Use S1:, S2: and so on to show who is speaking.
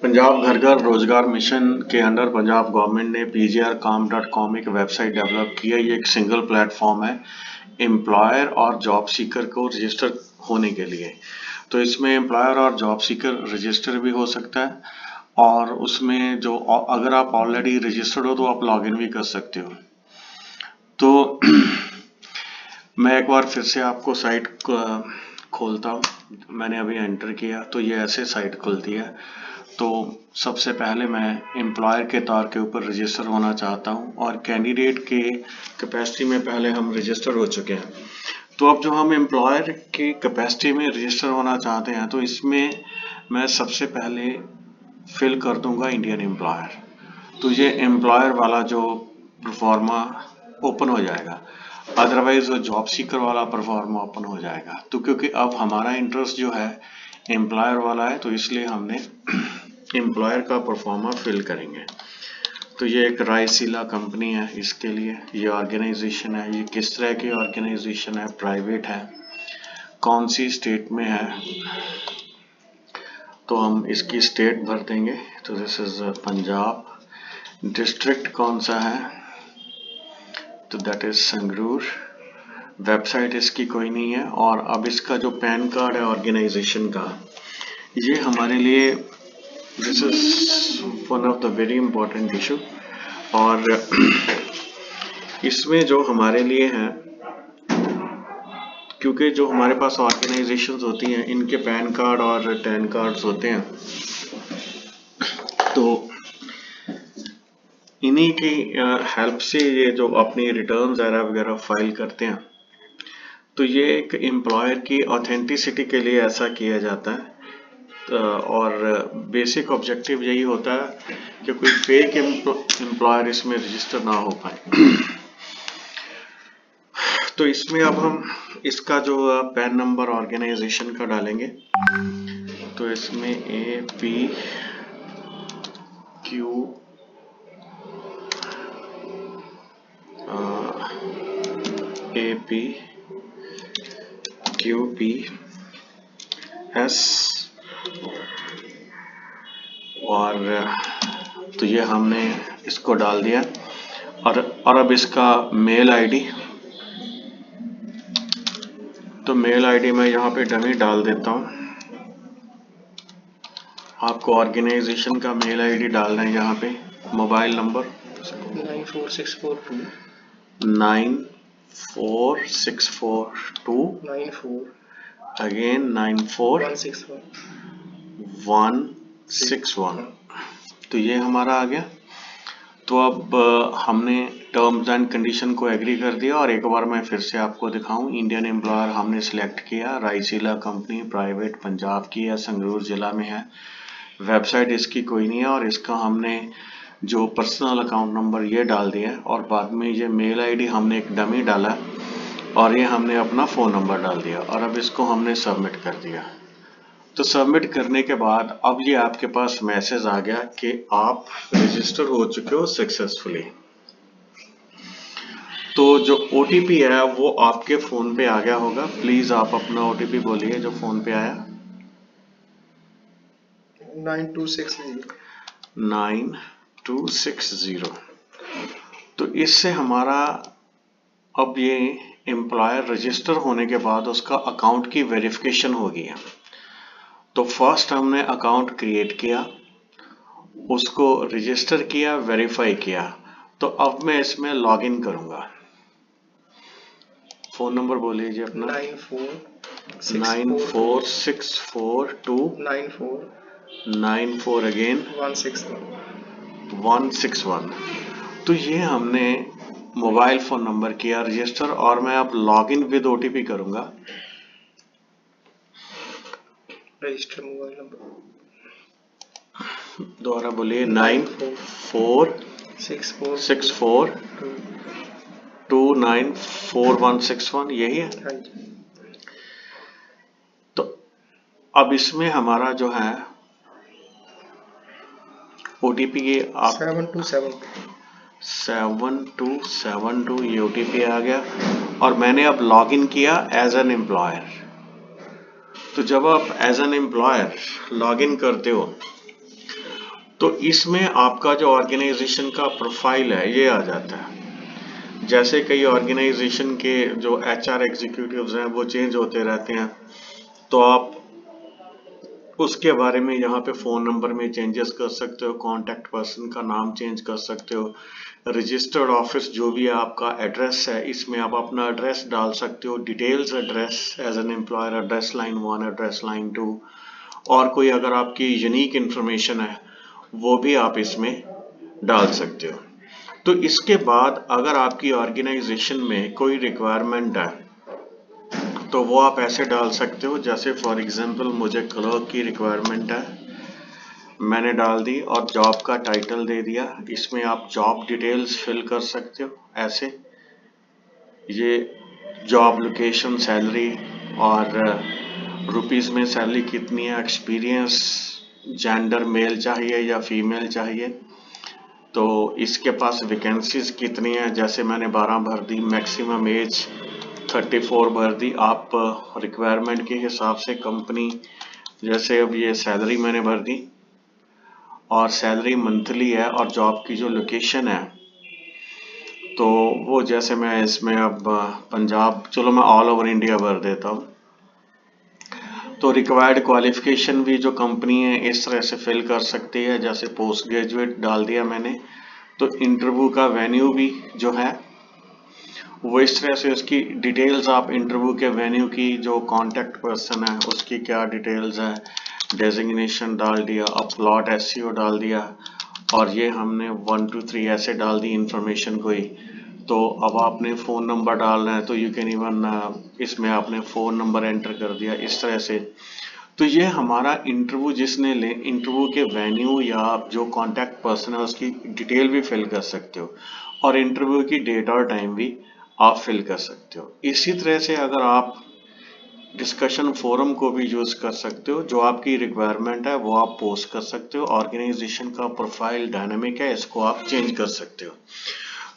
S1: पंजाब घर घर रोजगार मिशन के अंडर पंजाब गवर्नमेंट ने pgrcom.com एक वेबसाइट डेवलप की है। ये एक सिंगल प्लेटफॉर्म है एम्प्लॉयर और जॉब सीकर को रजिस्टर होने के लिए। तो इसमें एम्प्लॉयर और जॉब सीकर रजिस्टर भी हो सकता है और उसमें जो अगर आप ऑलरेडी रजिस्टर्ड हो तो आप लॉगिन भी कर सकते हो। तो मैं एक बार फिर से आपको साइट खोलता हूँ। मैंने अभी एंटर किया तो ये ऐसे साइट खुलती है। तो सबसे पहले मैं एम्प्लॉयर के तौर के ऊपर रजिस्टर होना चाहता हूँ और कैंडिडेट के कैपेसिटी में पहले हम रजिस्टर हो चुके हैं। तो अब जो हम एम्प्लॉयर की कैपेसिटी में रजिस्टर होना चाहते हैं तो इसमें मैं सबसे पहले फिल कर दूंगा इंडियन एम्प्लॉयर। तो ये एम्प्लॉयर वाला जो परफॉर्मा ओपन हो जाएगा, अदरवाइज जॉब सीकर वाला परफॉर्मा ओपन हो जाएगा। तो क्योंकि अब हमारा इंटरेस्ट जो है एम्प्लॉयर वाला है तो इसलिए हमने एम्प्लॉयर का परफॉर्मा फिल करेंगे। तो ये एक रायसीला कंपनी है, इसके लिए ये ऑर्गेनाइजेशन है। ये किस तरह की ऑर्गेनाइजेशन है, प्राइवेट है, कौन सी स्टेट में है, तो हम इसकी स्टेट भर देंगे। तो दिस इज पंजाब। डिस्ट्रिक्ट कौन सा है, तो दैट इज संगरूर। वेबसाइट इसकी कोई नहीं है। और अब इसका जो पैन कार्ड है ऑर्गेनाइजेशन का, ये हमारे लिए this is one of the very important issue. और इसमें जो हमारे लिए है, क्योंकि जो हमारे पास ऑर्गेनाइजेशंस होती हैं इनके पैन कार्ड और टैन कार्ड्स होते हैं, तो इन्हीं की हेल्प से ये जो अपनी रिटर्न वगैरह फाइल करते हैं। तो ये एक एम्प्लॉयर की ऑथेंटिसिटी के लिए ऐसा किया जाता है। और बेसिक ऑब्जेक्टिव यही होता है कि कोई फेक एम्प्लॉयर इसमें रजिस्टर ना हो पाए। तो इसमें अब हम इसका जो पैन नंबर ऑर्गेनाइजेशन का डालेंगे। तो इसमें APQP S और तो ये हमने इसको डाल दिया। और अब इसका मेल आईडी, तो मेल आईडी मैं यहाँ पे डमी डाल देता हूँ। आपको ऑर्गेनाइजेशन का मेल आईडी डालना है यहाँ पे। Mobile number 94642 again 94161। तो ये हमारा आ गया। तो अब हमने टर्म्स एंड कंडीशन को एग्री कर दिया। और एक बार मैं फिर से आपको दिखाऊं, इंडियन एम्प्लॉयर हमने सिलेक्ट किया, रायसीला कंपनी प्राइवेट पंजाब की है, संगरूर जिला में है। वेबसाइट इसकी कोई नहीं है और इसका हमने जो पर्सनल अकाउंट नंबर ये डाल दिया है और बाद में ये मेल आईडी हमने एक डमी डाला और ये हमने अपना फ़ोन नंबर डाल दिया और अब इसको हमने सबमिट कर दिया। तो सबमिट करने के बाद अब ये आपके पास मैसेज आ गया कि आप रजिस्टर हो चुके हो सक्सेसफुली। तो जो OTP है वो आपके फ़ोन पे आ गया होगा। प्लीज़ आप अपना OTP बोलिए जो फ़ोन पे आया। 9260। तो इससे हमारा अब ये एम्प्लॉयर रजिस्टर होने के बाद उसका अकाउंट की वेरिफिकेशन होगी। तो फर्स्ट हमने अकाउंट क्रिएट किया, उसको रजिस्टर किया, वेरीफाई किया। तो अब मैं इसमें लॉगिन करूंगा। फोन नंबर बोलिए जी अपना। 94642 अगेन 161। तो ये हमने मोबाइल फोन नंबर किया रजिस्टर और मैं अब लॉगिन विद OTP करूंगा।
S2: रजिस्टर मोबाइल नंबर
S1: दोबारा बोलिए। 9464294161 यही है। तो अब इसमें हमारा जो है OTP ये आप 7272 ये OTP आ गया और मैंने अब लॉगिन किया एज एन एम्प्लॉयर। तो जब आप एज एन एम्प्लॉयर लॉगिन करते हो तो इसमें आपका जो ऑर्गेनाइजेशन का प्रोफाइल है ये आ जाता है। जैसे कई ऑर्गेनाइजेशन के जो एचआर एग्जीक्यूटिव्स हैं वो चेंज होते रहते हैं, तो आप उसके बारे में यहाँ पे फ़ोन नंबर में चेंजेस कर सकते हो, कॉन्टैक्ट पर्सन का नाम चेंज कर सकते हो, रजिस्टर्ड ऑफिस जो भी है आपका एड्रेस है इसमें आप अपना एड्रेस डाल सकते हो, details address as an employer, address line 1, address line 2, और कोई अगर आपकी यूनिक इन्फॉर्मेशन है वो भी आप इसमें डाल सकते हो। तो इसके बाद अगर आपकी ऑर्गेनाइजेशन में कोई रिक्वायरमेंट है तो वो आप ऐसे डाल सकते हो, जैसे फॉर एग्जांपल मुझे क्लर्क की रिक्वायरमेंट है, मैंने डाल दी और जॉब का टाइटल दे दिया। इसमें आप जॉब डिटेल्स फिल कर सकते हो ऐसे, ये जॉब लोकेशन, सैलरी और रुपीस में सैलरी कितनी है, एक्सपीरियंस, जेंडर मेल चाहिए या फीमेल चाहिए, तो इसके पास वैकेंसीज कितनी है, जैसे मैंने 12 भर दी, मैक्सिमम एज 34 भर दी। आप रिक्वायरमेंट के हिसाब से कंपनी, जैसे अब ये सैलरी मैंने भर दी और सैलरी मंथली है और जॉब की जो लोकेशन है तो वो जैसे मैं इसमें अब पंजाब, चलो मैं ऑल ओवर इंडिया भर देता हूँ। तो रिक्वायर्ड क्वालिफिकेशन भी जो कंपनी है इस तरह से फिल कर सकती है, जैसे पोस्ट ग्रेजुएट डाल दिया मैंने। तो इंटरव्यू का वेन्यू भी जो है वो इस तरह से, उसकी डिटेल्स आप इंटरव्यू के वेन्यू की, जो कांटेक्ट पर्सन है उसकी क्या डिटेल्स है, डेजिग्नेशन डाल दिया, अपलॉट एसईओ डाल दिया, और ये हमने 1 2 3 ऐसे डाल दी इंफॉर्मेशन कोई। तो अब आपने फ़ोन नंबर डालना है तो यू कैन इवन इसमें आपने फ़ोन नंबर एंटर कर दिया इस तरह से। तो ये हमारा इंटरव्यू जिसने ले, इंटरव्यू के वेन्यू या जो कांटेक्ट पर्सन है उसकी डिटेल भी फिल कर सकते हो, और इंटरव्यू की डेट और टाइम भी आप फिल कर सकते हो। इसी तरह से अगर आप डिस्कशन फोरम को भी यूज कर सकते हो, जो आपकी रिक्वायरमेंट है वो आप पोस्ट कर सकते हो। ऑर्गेनाइजेशन का प्रोफाइल डायनामिक है, इसको आप चेंज कर सकते हो।